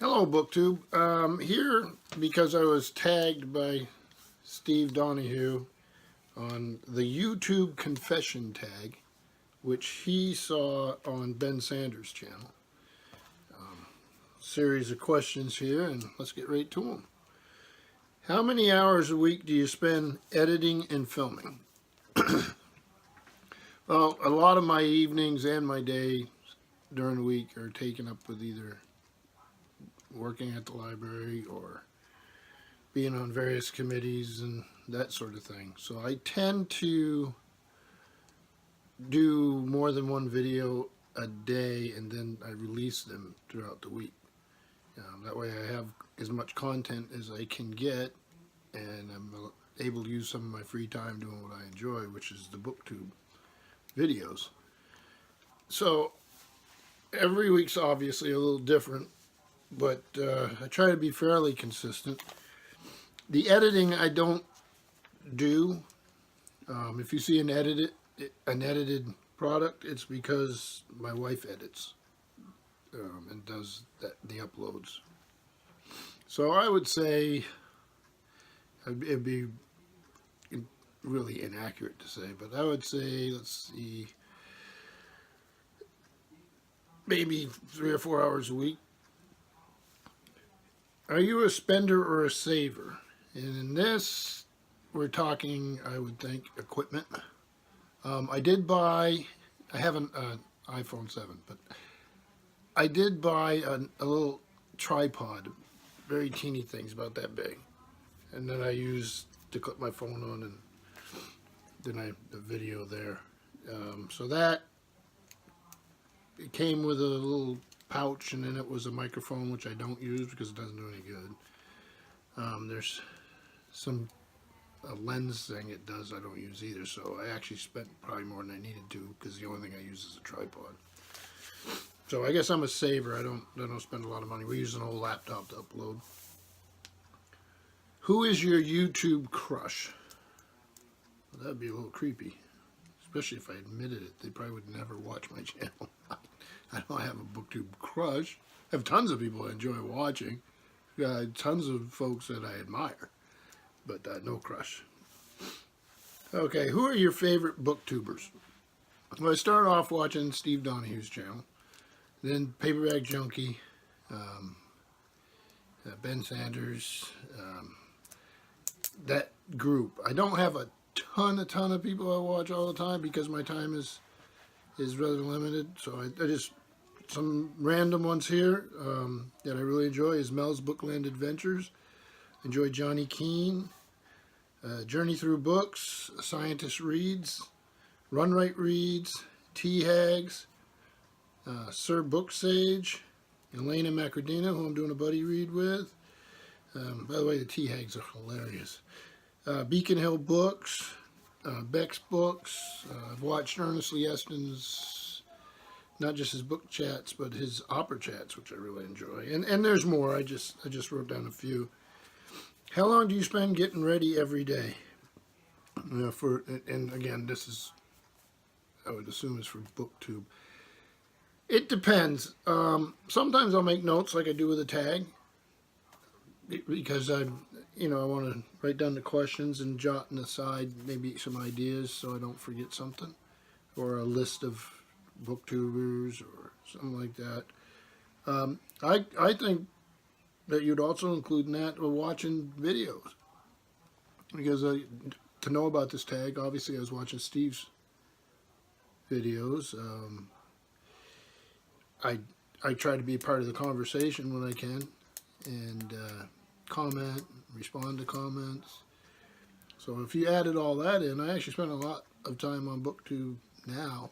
Hello, BookTube. Here because I was tagged by Steve Donahue on the YouTube confession tag, which he saw on Ben Sanders' channel. Series of questions here, and let's get right to them. How many hours a week do you spend editing and filming? Well, a lot of my evenings and my day during the week are taken up with either working at the library or being on various committees and that sort of thing. So I tend to do more than one video a day, and then I release them throughout the week. That way I have as much content as I can get, and I'm able to use some of my free time doing what I enjoy, which is the BookTube videos. So every week's obviously a little different, but I try to be fairly consistent. The editing I don't do. If you see an edited product, it's because my wife edits and does the uploads. So I would say it'd be really inaccurate to say, but I would say, let's see, maybe 3 or 4 hours a week. Are you a spender or a saver? And in this, we're talking, I would think, equipment. I have an iPhone 7, but I did buy a little tripod, very teeny things, about that big. And then I used to clip my phone on, and then the video there. So that, it came with a little pouch, and then it was a microphone, which I don't use because it doesn't do any good. There's a lens thing it does I don't use either, so I actually spent probably more than I needed to, because the only thing I use is a tripod. So I guess I'm a saver. I don't spend a lot of money. We use an old laptop to upload. Who is your YouTube crush? Well, that'd be a little creepy, especially if I admitted it. They probably would never watch my channel. I don't have a BookTube crush. I have tons of people I enjoy watching. Tons of folks that I admire, but no crush. Okay, who are your favorite booktubers? Well, I started off watching Steve Donahue's channel, then Paperback Junkie, Ben Sanders, that group. I don't have a ton of people I watch all the time because my time is rather limited. So I just, some random ones here that I really enjoy is Mel's Bookland Adventures. Enjoy Johnny Keene, Journey Through Books, Scientist Reads, Run Right Reads, T-Hags, Sir Booksage, Elena Macrodina, who I'm doing a buddy read with. By the way, the T-Hags are hilarious. Beacon Hill Books, Beck's Books. I've watched Ernest Lee Eston's, not just his book chats, but his opera chats, which I really enjoy. And there's more. I just wrote down a few. How long do you spend getting ready every day? And again, this is, I would assume, is for BookTube. It depends. Sometimes I'll make notes like I do with a tag, because I want to write down the questions and jot on the side maybe some ideas so I don't forget something, or a list of booktubers or something like that. I think that you'd also include in that watching videos, because to know about this tag, obviously I was watching Steve's videos. I try to be part of the conversation when I can, and comment, respond to comments. So if you added all that in, I actually spend a lot of time on BookTube now,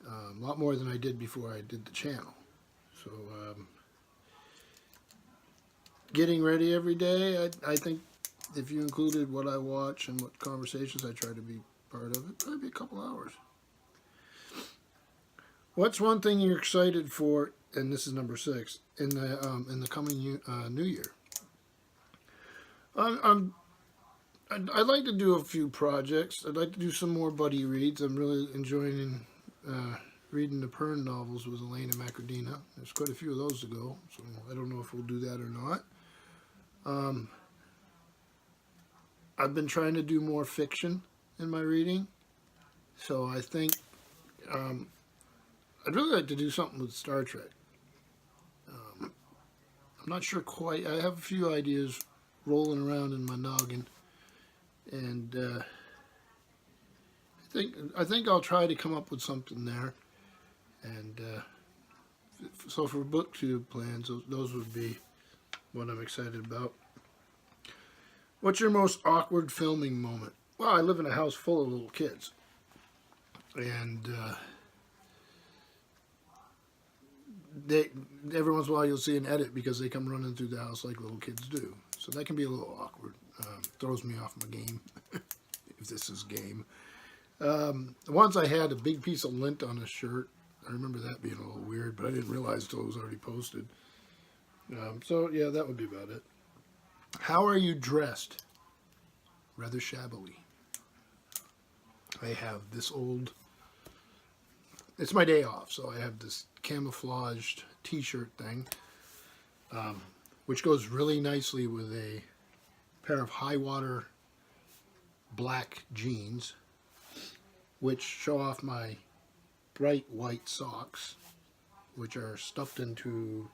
a lot more than I did before I did the channel. So getting ready every day, I think if you included what I watch and what conversations I try to be part of, it probably be a couple hours. What's one thing you're excited for, and this is number 6, in the coming new year? I'd like to do a few projects. I'd like to do some more buddy reads. I'm really enjoying reading the Pern novels with Elena Macardina. There's quite a few of those to go, so I don't know if we'll do that or not. I've been trying to do more fiction in my reading, so I think I'd really like to do something with Star Trek. I'm not sure quite. I have a few ideas rolling around in my noggin, and I think I'll try to come up with something there. And so for booktube plans, those would be what I'm excited about. What's your most awkward filming moment? Well, I live in a house full of little kids, and every once in a while you'll see an edit because they come running through the house like little kids do. So that can be a little awkward. Throws me off my game, if this is game. Once I had a big piece of lint on a shirt. I remember that being a little weird, but I didn't realize until it was already posted. So yeah, that would be about it. How are you dressed? Rather shabbily. I have this old... It's my day off, so I have this camouflaged t-shirt thing, which goes really nicely with a pair of high-water black jeans, which show off my bright white socks, which are stuffed into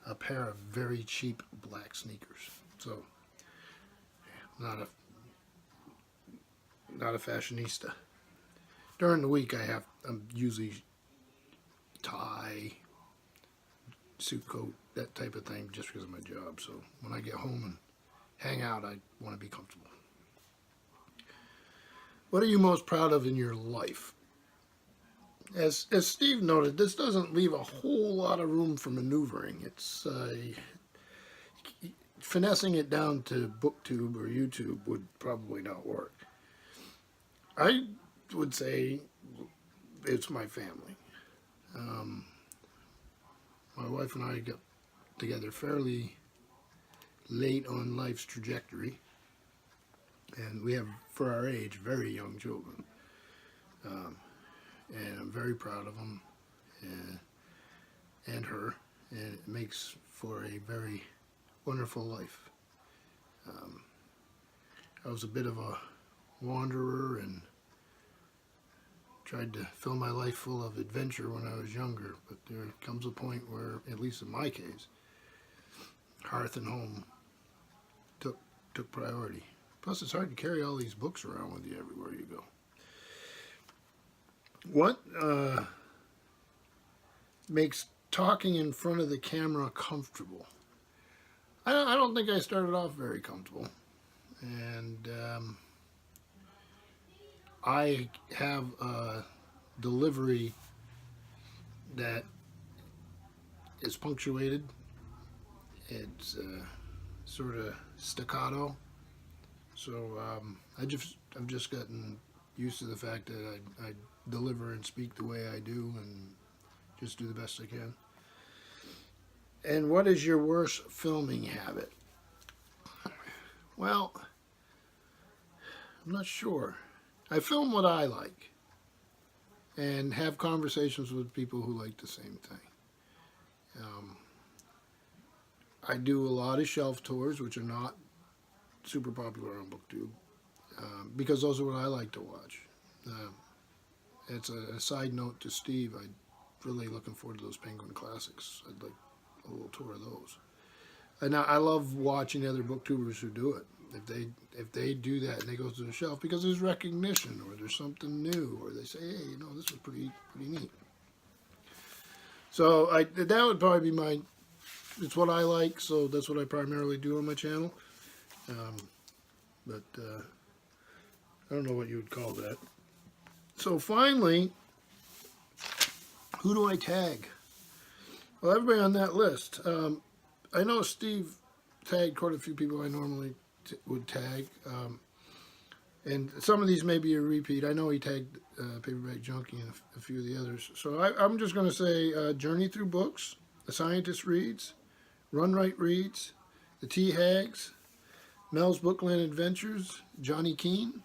a pair of very cheap black sneakers. So, not a fashionista. During the week, I'm usually tie, suit coat, that type of thing, just because of my job. So when I get home and hang out, I want to be comfortable. What are you most proud of in your life? As Steve noted, this doesn't leave a whole lot of room for maneuvering. It's finessing it down to BookTube or YouTube would probably not work. I would say it's my family. My wife and I got together fairly late on life's trajectory, and we have, for our age, very young children. And I'm very proud of them and her, and it makes for a very wonderful life. I was a bit of a wanderer and tried to fill my life full of adventure when I was younger, but there comes a point where, at least in my case, hearth and home took priority. Plus, it's hard to carry all these books around with you everywhere you go. What makes talking in front of the camera comfortable? I don't think I started off very comfortable, and I have a delivery that is punctuated. It's sort of staccato, so I've just gotten used to the fact that I deliver and speak the way I do, and just do the best I can. And what is your worst filming habit? Well, I'm not sure. I film what I like and have conversations with people who like the same thing. I do a lot of shelf tours, which are not super popular on BookTube, because those are what I like to watch. It's a side note to Steve. I'm really looking forward to those Penguin Classics. I'd like a little tour of those. And I love watching other booktubers who do it. If they do that and they go to the shelf, because there's recognition, or there's something new, or they say, hey, you know, this was pretty neat. So that would probably be it's what I like, so that's what I primarily do on my channel. But I don't know what you would call that. So finally, who do I tag? Well, everybody on that list. I know Steve tagged quite a few people I normally would tag. And some of these may be a repeat. I know he tagged Paperback Junkie and a few of the others. So I'm just going to say Journey Through Books, The Scientist Reads, Run Right Reads, The T-Hags, Mel's Bookland Adventures, Johnny Keene,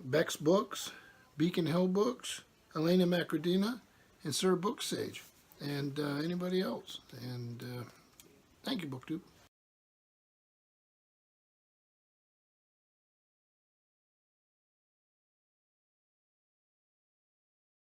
Beck's Books, Beacon Hill Books, Elena Macardina, and Sir Book Sage, and anybody else. And thank you, BookTube.